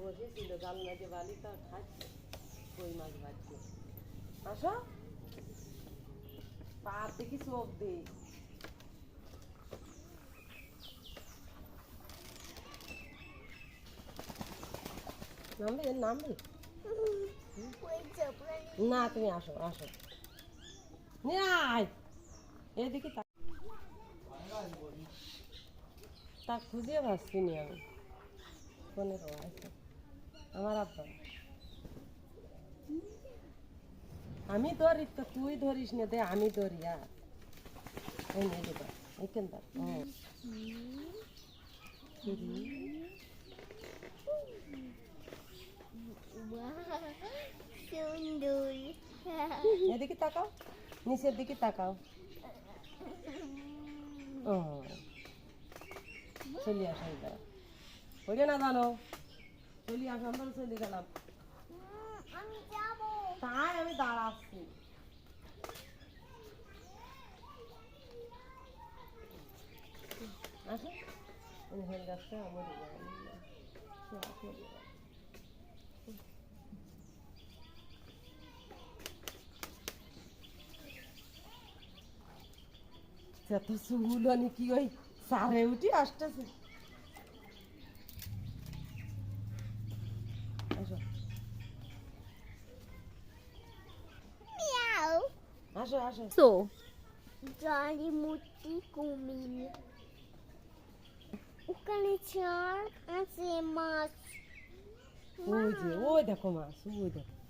বসেছিল জানলা যে বালিটা খাচ্ছে কই মাছ ভাজছে। আসো পার দেখি চোখ দে নামবে নামবে না তুমি আসো আসো নিয়ে আয় এদিকে তা খুঁজে পাচ্ছি নি আমি ফোনের আছে আমার আব্বা আমি ধরি তো তুই ধরিস না দে আমি ধরি আর এই নে দেবা এইখান দা সুন্দর এদিকে তাকাও নিচের দিকে তাকাও ও চলে আসো এইবার ওইটা না জানো চলে আসো আমরা চলে গেলাম আমি যাবো তাই আমি দাঁড়াচ্ছি আসো হয়ে যাচ্ছে আমার এত চুল কি ওই সারে উঠি আসতেছে আসো মিয়াও আসো আসো সো জলি মুটি কুমির ওখানে চার আছে মাছ ওই যে ওই দেখো মাছ ওই দেখো